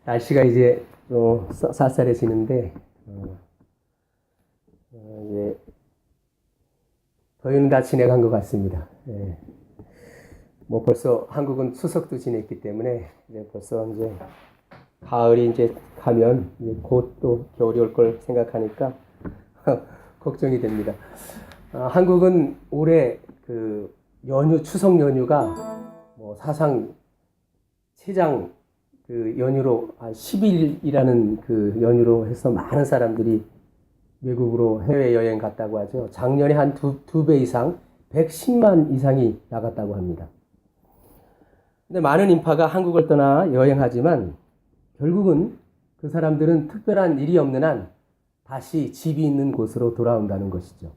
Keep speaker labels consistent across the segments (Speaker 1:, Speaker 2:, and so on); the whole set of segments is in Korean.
Speaker 1: 날씨가 이제 좀 쌀쌀해지는데, 이제 더위는 다 지나간 것 같습니다. 예. 뭐 벌써 한국은 추석도 지냈기 때문에 이제 벌써 이제 가을이 이제 가면 이제 곧 또 겨울이 올 걸 생각하니까 걱정이 됩니다. 한국은 올해 그 추석 연휴가 뭐 사상 최장 그 연휴로 10일이라는 그 연휴로 해서 많은 사람들이 외국으로 해외여행 갔다고 하죠. 작년에 한 두 배 이상 110만 이상이 나갔다고 합니다. 근데 많은 인파가 한국을 떠나 여행하지만 결국은 그 사람들은 특별한 일이 없는 한 다시 집이 있는 곳으로 돌아온다는 것이죠.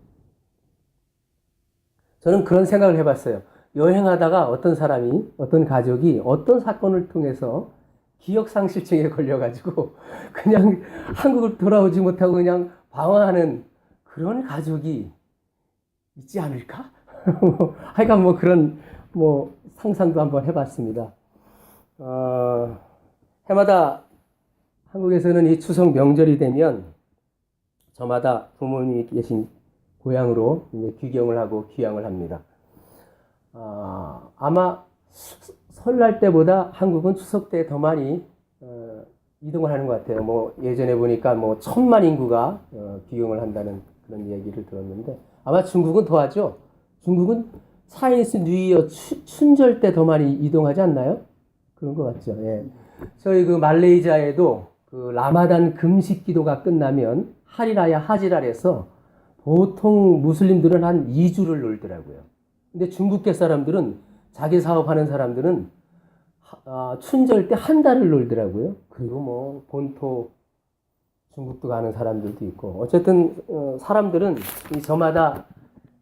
Speaker 1: 저는 그런 생각을 해봤어요. 여행하다가 어떤 가족이 어떤 사건을 통해서 기억상실증에 걸려가지고 그냥 한국을 돌아오지 못하고 그냥 방황하는 그런 가족이 있지 않을까? 하여간 뭐 그런 상상도 한번 해봤습니다. 해마다 한국에서는 이 추석 명절이 되면 저마다 부모님이 계신 고향으로 이제 귀경을 하고 귀향을 합니다. 아마 설날 때보다 한국은 추석 때 더 많이 이동을 하는 것 같아요. 뭐 예전에 보니까 1,000만 인구가 귀경을 한다는 그런 얘기를 들었는데 아마 중국은 더 하죠. 중국은 차이니스 뉴이어 춘절 때 더 많이 이동하지 않나요? 그런 것 같죠. 예. 저희 그 말레이시아에도 그 라마단 금식 기도가 끝나면 하리라야 하지랄에서 보통 무슬림들은 한 2주를 놀더라고요. 근데 중국계 사람들은 자기 사업하는 사람들은 춘절 때 한 달을 놀더라고요. 그리고 뭐 본토 중국도 가는 사람들도 있고 어쨌든 사람들은 저마다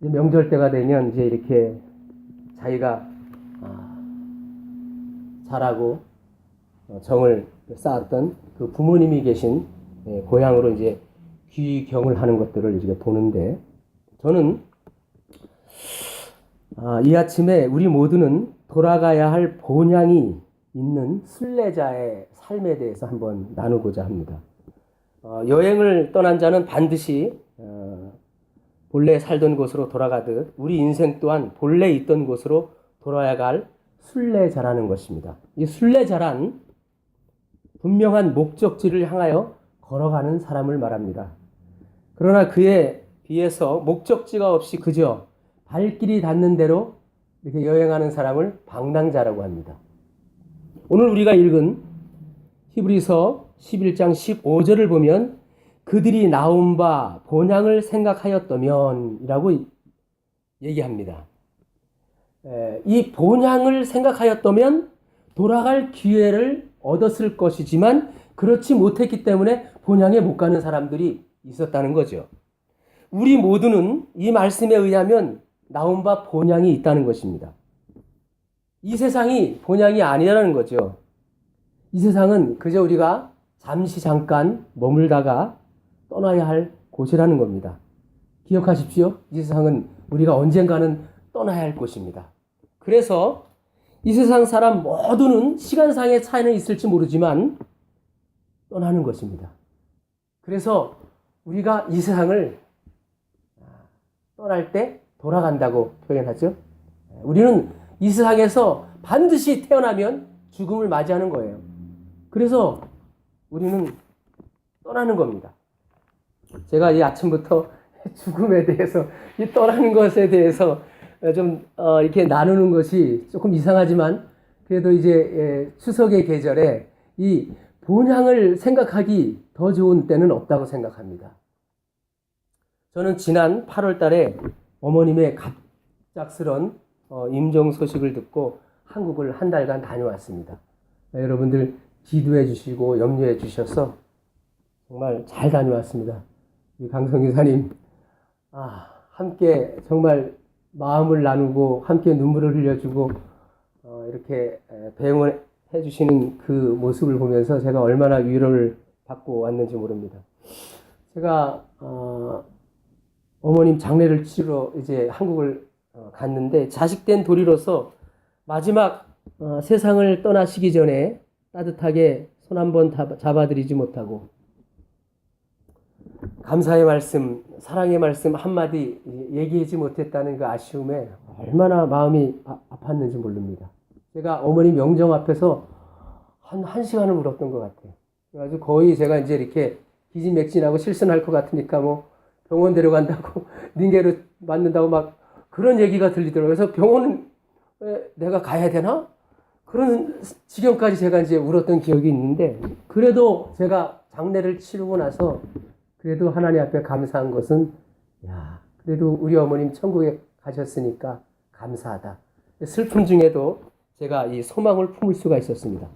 Speaker 1: 명절 때가 되면 이제 이렇게 자기가 잘하고 정을 쌓았던 그 부모님이 계신 고향으로 이제 귀경을 하는 것들을 이렇게 보는데 저는 이 아침에 우리 모두는 돌아가야 할 본향이 있는 순례자의 삶에 대해서 한번 나누고자 합니다. 여행을 떠난 자는 반드시 본래 살던 곳으로 돌아가듯 우리 인생 또한 본래 있던 곳으로 돌아야 할 순례자라는 것입니다. 이 순례자란 분명한 목적지를 향하여 걸어가는 사람을 말합니다. 그러나 그에 비해서 목적지가 없이 그저 발길이 닿는 대로 이렇게 여행하는 사람을 방랑자라고 합니다. 오늘 우리가 읽은 히브리서 11장 15절을 보면 그들이 나온 바 본향을 생각하였다면 이라고 얘기합니다. 이 본향을 생각하였다면 돌아갈 기회를 얻었을 것이지만 그렇지 못했기 때문에 본향에 못 가는 사람들이 있었다는 거죠. 우리 모두는 이 말씀에 의하면 나온 바 본향이 있다는 것입니다. 이 세상이 본향이 아니라는 거죠. 이 세상은 그저 우리가 잠깐 머물다가 떠나야 할 곳이라는 겁니다. 기억하십시오. 이 세상은 우리가 언젠가는 떠나야 할 곳입니다. 그래서 이 세상 사람 모두는 시간상의 차이는 있을지 모르지만 떠나는 것입니다. 그래서 우리가 이 세상을 떠날 때 돌아간다고 표현하죠. 우리는 이 세상에서 반드시 태어나면 죽음을 맞이하는 거예요. 그래서 우리는 떠나는 겁니다. 제가 이 아침부터 죽음에 대해서, 이 떠나는 것에 대해서 좀 이렇게 나누는 것이 조금 이상하지만 그래도 이제 추석의 계절에 이 본향을 생각하기 더 좋은 때는 없다고 생각합니다. 저는 지난 8월 달에 어머님의 갑작스런 임종 소식을 듣고 한국을 한 달간 다녀왔습니다. 여러분들 기도해 주시고 염려해 주셔서 정말 잘 다녀왔습니다. 우리 강성 교사님, 함께 정말 마음을 나누고 함께 눈물을 흘려주고 이렇게 배웅을 해주시는 그 모습을 보면서 제가 얼마나 위로를 받고 왔는지 모릅니다. 제가 어머님 장례를 치르러 이제 한국을 갔는데 자식된 도리로서 마지막 세상을 떠나시기 전에 따뜻하게 손 한번 잡아드리지 못하고 감사의 말씀, 사랑의 말씀 한마디 얘기하지 못했다는 그 아쉬움에 얼마나 마음이 아팠는지 모릅니다. 제가 어머니 명정 앞에서 한 시간을 울었던 것 같아요. 그래가지고 거의 제가 이제 이렇게 기진맥진하고 실순할 것 같으니까 뭐 병원 데려간다고 링게로 맞는다고 막 그런 얘기가 들리더라고요. 그래서 병원은 내가 가야 되나? 그런 지경까지 제가 이제 울었던 기억이 있는데, 그래도 제가 장례를 치르고 나서 그래도 하나님 앞에 감사한 것은, 야, 그래도 우리 어머님 천국에 가셨으니까 감사하다. 슬픔 중에도 제가 이 소망을 품을 수가 있었습니다.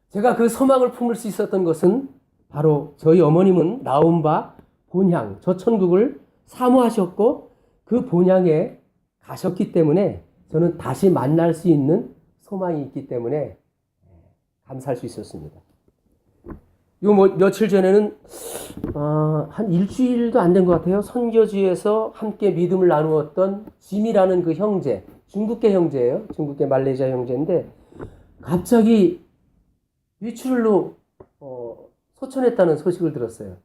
Speaker 1: 제가 그 소망을 품을 수 있었던 것은 바로 저희 어머님은 나온 바 본향, 저 천국을 사모하셨고 그 본향에 가셨기 때문에 저는 다시 만날 수 있는 소망이 있기 때문에 감사할 수 있었습니다. 요 며칠 전에는 한 일주일도 안 된 것 같아요. 선교지에서 함께 믿음을 나누었던 짐이라는 그 형제, 중국계 형제예요. 중국계 말레이시아 형제인데 갑자기 뇌출혈로 소천했다는 소식을 들었어요.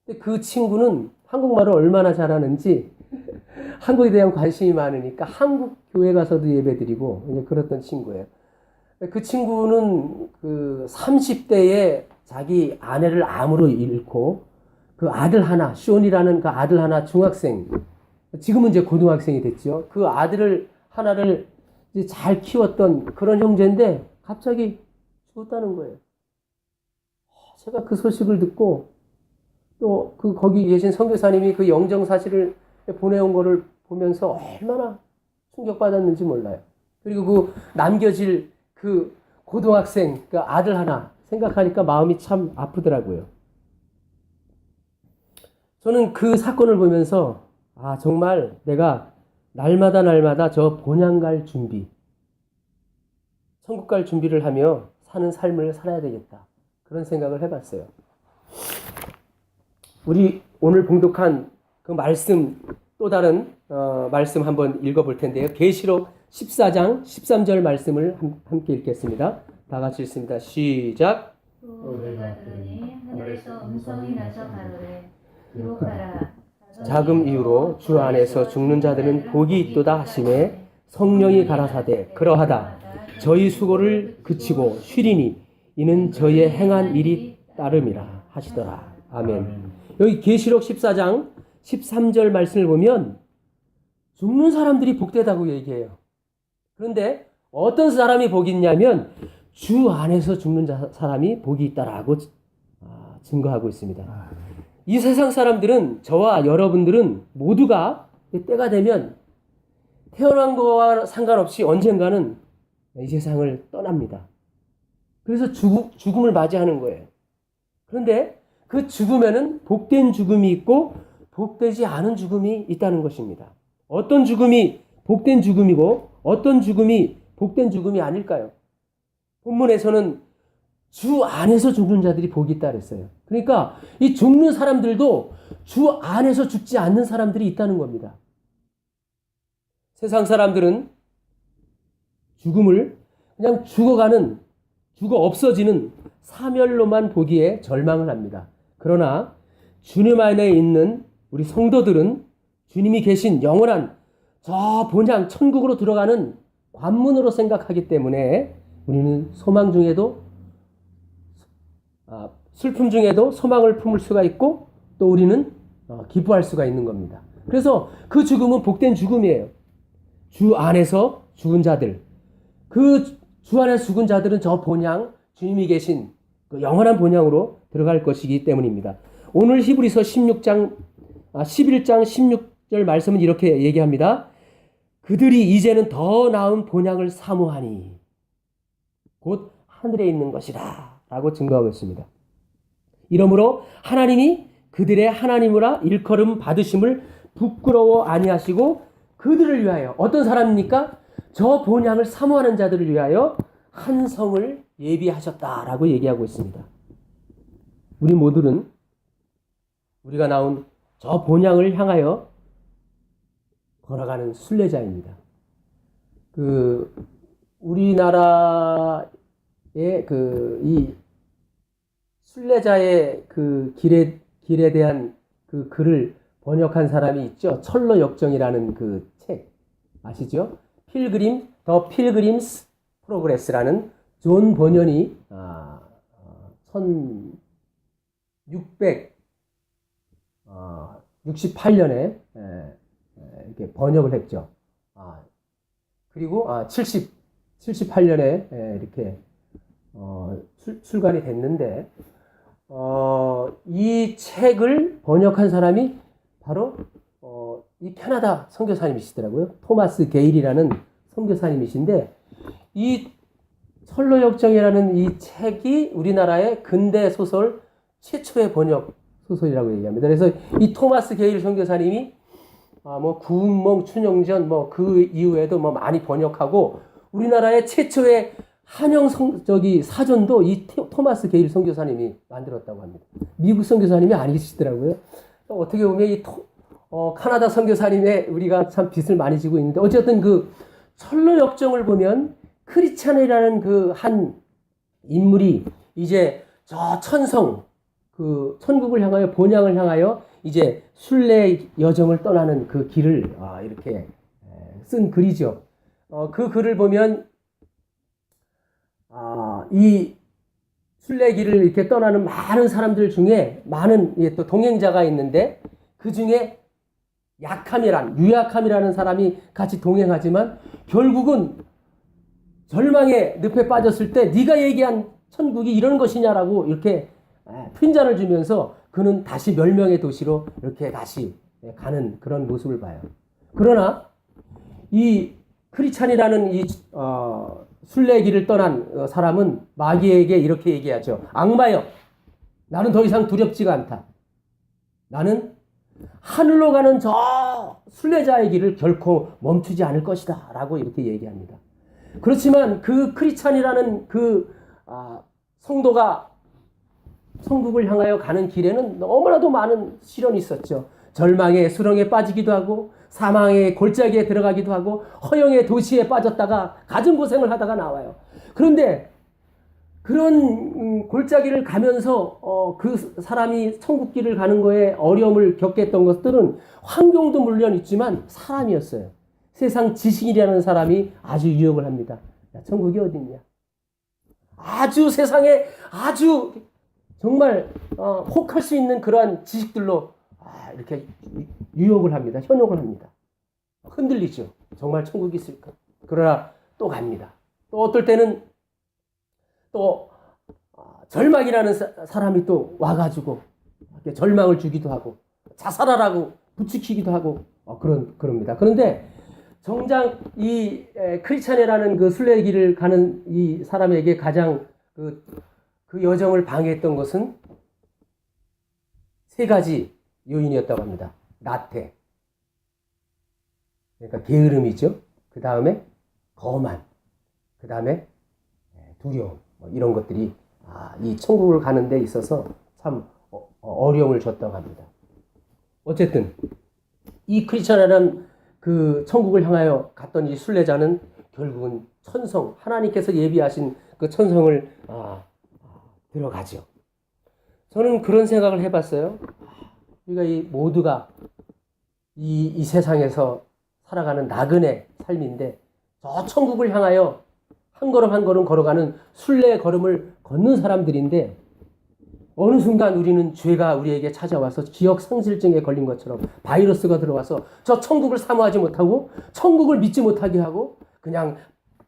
Speaker 1: 근데 그 친구는 한국말을 얼마나 잘하는지 한국에 대한 관심이 많으니까 한국 교회 가서도 예배드리고 이제 그랬던 친구예요. 그 친구는 그 30대에 자기 아내를 암으로 잃고 그 아들 하나, 쇼니라는 그 아들 하나 중학생, 지금은 이제 고등학생이 됐죠. 그 아들을 하나를 이제 잘 키웠던 그런 형제인데 갑자기 죽었다는 거예요. 제가 그 소식을 듣고 또 그 거기 계신 선교사님이 그 영정 사실을 보내온 거를 보면서 얼마나 충격받았는지 몰라요. 그리고 그 남겨질 그 고등학생 그 아들 하나 생각하니까 마음이 참 아프더라고요. 저는 그 사건을 보면서 정말 내가 날마다 저 본향 갈 준비, 천국 갈 준비를 하며 사는 삶을 살아야 되겠다. 그런 생각을 해봤어요. 우리 오늘 봉독한 그 말씀, 또 다른 말씀 한번 읽어볼 텐데요. 계시록 14장 13절 말씀을 함께 읽겠습니다. 다 같이 읽습니다. 시작.
Speaker 2: 또 내가 들으니 하늘에서 음성이 나서 가로되 기록하라.
Speaker 1: 자금 이후로 주 안에서 죽는 자들은 복이 있도다 하시매 성령이 가라사대 그러하다. 저희 수고를 그치고 쉬리니 이는 저희의 행한 일이 따름이라 하시더라. 아멘. 여기 계시록 14장 13절 말씀을 보면 죽는 사람들이 복되다고 얘기해요. 그런데 어떤 사람이 복이 있냐면 주 안에서 죽는 사람이 복이 있다라고 증거하고 있습니다. 이 세상 사람들은, 저와 여러분들은 모두가 때가 되면 태어난 거와 상관없이 언젠가는 이 세상을 떠납니다. 그래서 죽음을 맞이하는 거예요. 그런데 그 죽음에는 복된 죽음이 있고 복되지 않은 죽음이 있다는 것입니다. 어떤 죽음이 복된 죽음이고 어떤 죽음이 복된 죽음이 아닐까요? 본문에서는 주 안에서 죽는 자들이 복이 있다 그랬어요. 그러니까 이 죽는 사람들도 주 안에서 죽지 않는 사람들이 있다는 겁니다. 세상 사람들은 죽음을 그냥 죽어 없어지는 사멸로만 보기에 절망을 합니다. 그러나 주님 안에 있는 우리 성도들은 주님이 계신 영원한 저 본향 천국으로 들어가는 관문으로 생각하기 때문에 우리는 소망 중에도 슬픔 중에도 소망을 품을 수가 있고 또 우리는 기뻐할 수가 있는 겁니다. 그래서 그 죽음은 복된 죽음이에요. 주 안에서 죽은 자들, 그 주 안에서 죽은 자들은 저 본향, 주님이 계신 그 영원한 본향으로 들어갈 것이기 때문입니다. 오늘 히브리서 11장 16절 말씀은 이렇게 얘기합니다. 그들이 이제는 더 나은 본향을 사모하니 곧 하늘에 있는 것이라 라고 증거하고 있습니다. 이러므로 하나님이 그들의 하나님으로 일컬음 받으심을 부끄러워 아니하시고 그들을 위하여, 어떤 사람입니까? 저 본향을 사모하는 자들을 위하여 한 성을 예비하셨다라고 얘기하고 있습니다. 우리 모두는 우리가 나온 저 본향을 향하여 걸어가는 순례자입니다. 우리나라 이 순례자의 그 길에 대한 그 글을 번역한 사람이 있죠. 철로 역정이라는 그 책 아시죠? 더 필그림스 프로그레스라는 존 버년이 1668년에 이렇게 번역을 했죠. 그리고 78년에 이렇게 출간이 됐는데 이 책을 번역한 사람이 바로 이 캐나다 선교사님이시더라고요. 토마스 게일이라는 선교사님이신데 이 철로역정이라는 이 책이 우리나라의 근대 소설 최초의 번역 소설이라고 얘기합니다. 그래서 이 토마스 게일 선교사님이 구운몽, 춘영전 그 이후에도 많이 번역하고 우리나라의 최초의 한영 사전도 이 토마스 게일 선교사님이 만들었다고 합니다. 미국 선교사님이 아니시더라고요. 어떻게 보면 이 카나다 선교사님의 우리가 참 빚을 많이 지고 있는데 어쨌든 그 철로 역정을 보면 크리스찬이라는 그 한 인물이 이제 저 천성 그 천국을 향하여 본향을 향하여 이제 순례 여정을 떠나는 그 길을 이렇게 쓴 글이죠. 그 글을 보면 이 순례길을 이렇게 떠나는 많은 사람들 중에 많은 또 동행자가 있는데 그 중에 유약함이라는 사람이 같이 동행하지만 결국은 절망의 늪에 빠졌을 때 네가 얘기한 천국이 이런 것이냐라고 이렇게 핀잔을 주면서 그는 다시 멸망의 도시로 이렇게 다시 가는 그런 모습을 봐요. 그러나 이 크리스찬이라는 이 순례길을 떠난 사람은 마귀에게 이렇게 얘기하죠. 악마여, 나는 더 이상 두렵지가 않다. 나는 하늘로 가는 저 순례자의 길을 결코 멈추지 않을 것이다 라고 이렇게 얘기합니다. 그렇지만 그 크리스찬이라는 그 성도가 천국을 향하여 가는 길에는 너무나도 많은 시련이 있었죠. 절망의 수렁에 빠지기도 하고 사망의 골짜기에 들어가기도 하고 허영의 도시에 빠졌다가 가진 고생을 하다가 나와요. 그런데 그런 골짜기를 가면서 그 사람이 천국길을 가는 거에 어려움을 겪겠던 것들은 환경도 물론 있지만 사람이었어요. 세상 지식이라는 사람이 아주 유혹을 합니다. 야, 천국이 어딨냐? 아주 세상에 아주 정말 혹할 수 있는 그러한 지식들로 이렇게 유혹을 합니다. 현혹을 합니다. 흔들리죠. 정말 천국이 있을까? 그러나 또 갑니다. 또 어떨 때는 또 절망이라는 사람이 또 와가지고 이렇게 절망을 주기도 하고 자살하라고 부추기기도 하고 그럽니다. 그런데 정작 이 크리스찬이라는 그 순례길을 가는 이 사람에게 가장 그 여정을 방해했던 것은 세 가지 요인이었다고 합니다. 나태, 그러니까 게으름이죠. 그 다음에 거만, 그 다음에 두려움, 이런 것들이 이 천국을 가는 데 있어서 참 어려움을 줬다고 합니다. 어쨌든 이 크리스찬이라는 그 천국을 향하여 갔던 이 순례자는 결국은 천성, 하나님께서 예비하신 그 천성을 들어가죠. 저는 그런 생각을 해봤어요. 우리가 이 모두가 이 세상에서 살아가는 나그네 삶인데 저 천국을 향하여 한 걸음 한 걸음 걸어가는 순례 걸음을 걷는 사람들인데 어느 순간 우리는 죄가 우리에게 찾아와서 기억 상실증에 걸린 것처럼 바이러스가 들어와서 저 천국을 사모하지 못하고 천국을 믿지 못하게 하고 그냥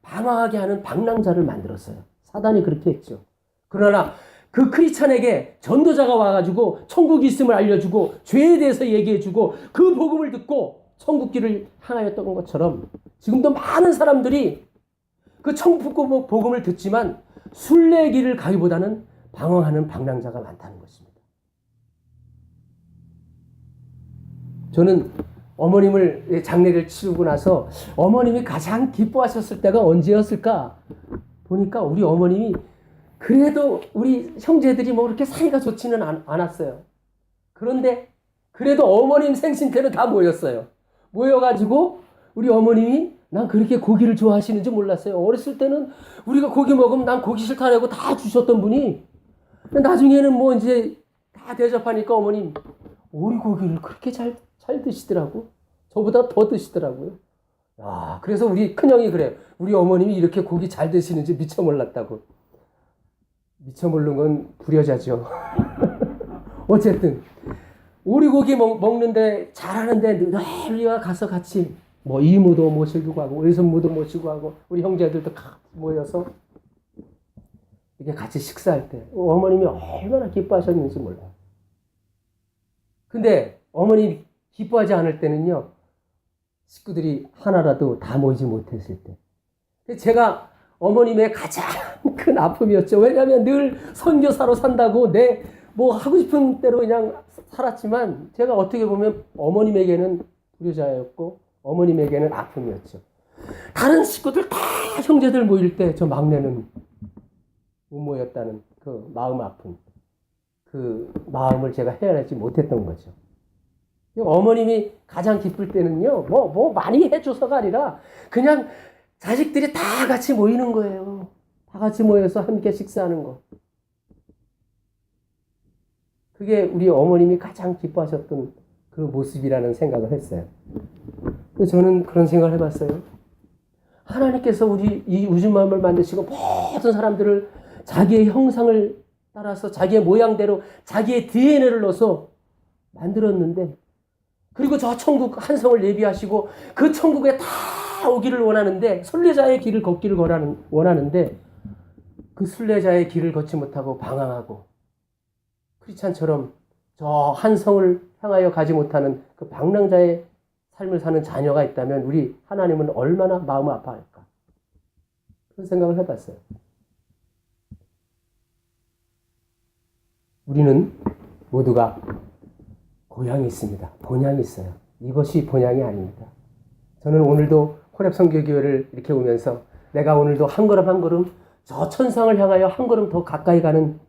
Speaker 1: 방황하게 하는 방랑자를 만들었어요. 사단이 그렇게 했죠. 그러나 그 크리스찬에게 전도자가 와가지고 천국이 있음을 알려주고 죄에 대해서 얘기해주고 그 복음을 듣고 천국길을 향하였던 것처럼 지금도 많은 사람들이 그 천국 복음을 듣지만 순례길을 가기보다는 방황하는 방랑자가 많다는 것입니다. 저는 어머님을 장례를 치르고 나서 어머님이 가장 기뻐하셨을 때가 언제였을까 보니까 우리 어머님이 그래도 우리 형제들이 그렇게 사이가 좋지는 않았어요. 그런데 그래도 어머님 생신 때는 다 모였어요. 모여가지고 우리 어머님이 난 그렇게 고기를 좋아하시는지 몰랐어요. 어렸을 때는 우리가 고기 먹으면 난 고기 싫다라고 다 주셨던 분이 나중에는 뭐 이제 다 대접하니까 어머님 오리고기를 그렇게 잘 드시더라고. 저보다 더 드시더라고요. 아, 그래서 우리 큰형이 그래요. 우리 어머님이 이렇게 고기 잘 드시는지 미처 몰랐다고. 미처 모르는 건 불효자죠. 어쨌든 오리고기 먹는데 잘하는데 늘 우리가 가서 같이 뭐 이모도 모시고 가고 외손모도 모시고 가고 우리 형제들도 같이 모여서 이렇게 같이 식사할 때 어머님이 얼마나 기뻐하셨는지 몰라요. 근데 어머니 기뻐하지 않을 때는요, 식구들이 하나라도 다 모이지 못했을 때. 제가 어머님의 가장 큰 아픔이었죠. 왜냐하면 늘 선교사로 산다고 내 뭐 하고 싶은 대로 그냥 살았지만 제가 어떻게 보면 어머님에게는 불효자였고 어머님에게는 아픔이었죠. 다른 식구들 다 형제들 모일 때 저 막내는 못 모였다는 그 마음 아픈 그 마음을 제가 헤아리지 못했던 거죠. 어머님이 가장 기쁠 때는요, 뭐 많이 해줘서가 아니라 그냥 자식들이 다 같이 모이는 거예요. 다 같이 모여서 함께 식사하는 거. 그게 우리 어머님이 가장 기뻐하셨던 그 모습이라는 생각을 했어요. 그래서 저는 그런 생각을 해봤어요. 하나님께서 우리 이 우주만을 만드시고 모든 사람들을 자기의 형상을 따라서 자기의 모양대로 자기의 DNA를 넣어서 만들었는데, 그리고 저 천국 한성을 예비하시고 그 천국에 다 오기를 원하는데, 순례자의 길을 걷기를 원하는데 그 순례자의 길을 걷지 못하고 방황하고 크리스찬처럼 저 한성을 향하여 가지 못하는 그 방랑자의 삶을 사는 자녀가 있다면 우리 하나님은 얼마나 마음 아파할까? 그런 생각을 해봤어요. 우리는 모두가 고향이 있습니다. 본향이 있어요. 이것이 본향이 아닙니다. 저는 오늘도 호랩선교교회를 이렇게 오면서 내가 오늘도 한 걸음 한 걸음 저 천상을 향하여 한 걸음 더 가까이 가는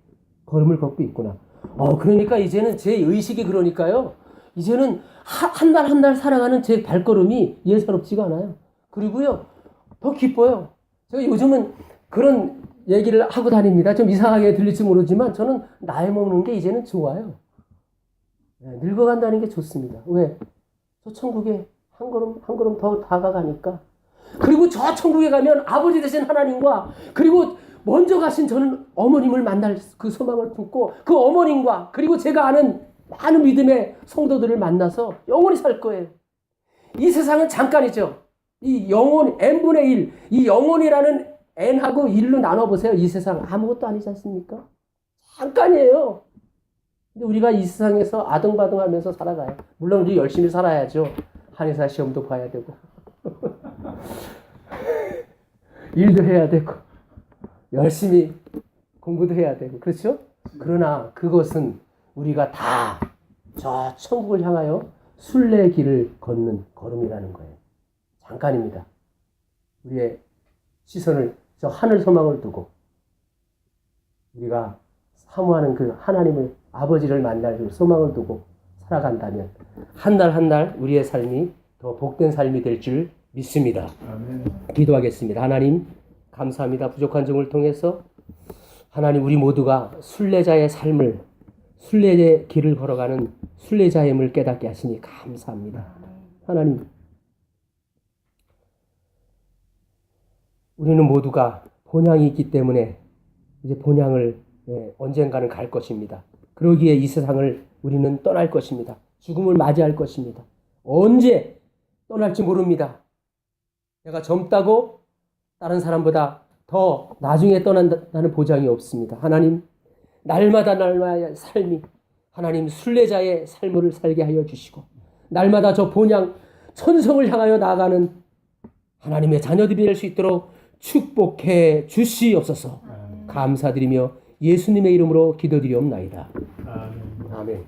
Speaker 1: 걸음을 걷고 있구나. 그러니까 이제는 제 의식이 그러니까요. 이제는 한 날 한 날 살아가는 제 발걸음이 예사롭지가 않아요. 그리고요, 더 기뻐요. 제가 요즘은 그런 얘기를 하고 다닙니다. 좀 이상하게 들릴지 모르지만 저는 나이 먹는 게 이제는 좋아요. 늙어간다는 게 좋습니다. 왜? 저 천국에 한 걸음 더 다가가니까. 그리고 저 천국에 가면 아버지 되신 하나님과 그리고 먼저 가신 저는 어머님을 만날 그 소망을 품고 그 어머님과 그리고 제가 아는 많은 믿음의 성도들을 만나서 영원히 살 거예요. 이 세상은 잠깐이죠. 이 영혼, n분의 1, 이 영혼이라는 n하고 1로 나눠보세요. 이 세상 아무것도 아니지 않습니까? 잠깐이에요. 근데 우리가 이 세상에서 아등바등하면서 살아가요. 물론 우리 열심히 살아야죠. 한의사 시험도 봐야 되고 일도 해야 되고 열심히 공부도 해야 되고 그렇죠? 그러나 그것은 우리가 다 저 천국을 향하여 순례의 길을 걷는 걸음이라는 거예요. 잠깐입니다. 우리의 시선을 저 하늘 소망을 두고 우리가 사모하는 그 하나님을 아버지를 만날 그 소망을 두고 살아간다면 한 날 한 날 우리의 삶이 더 복된 삶이 될 줄 믿습니다.
Speaker 3: 아멘.
Speaker 1: 기도하겠습니다. 하나님 감사합니다. 부족한 점을 통해서 하나님 우리 모두가 순례자의 삶을 순례의 길을 걸어가는 순례자임을 깨닫게 하시니 감사합니다. 하나님 우리는 모두가 본향이 있기 때문에 이제 본향을 언젠가는 갈 것입니다. 그러기에 이 세상을 우리는 떠날 것입니다. 죽음을 맞이할 것입니다. 언제 떠날지 모릅니다. 내가 젊다고 다른 사람보다 더 나중에 떠난다는 보장이 없습니다. 하나님 날마다 날마다의 삶이 하나님 순례자의 삶을 살게 하여 주시고 날마다 저 본향 천성을 향하여 나아가는 하나님의 자녀들이 될 수 있도록 축복해 주시옵소서. 감사드리며 예수님의 이름으로 기도드리옵나이다.
Speaker 3: 아멘.
Speaker 1: 아멘.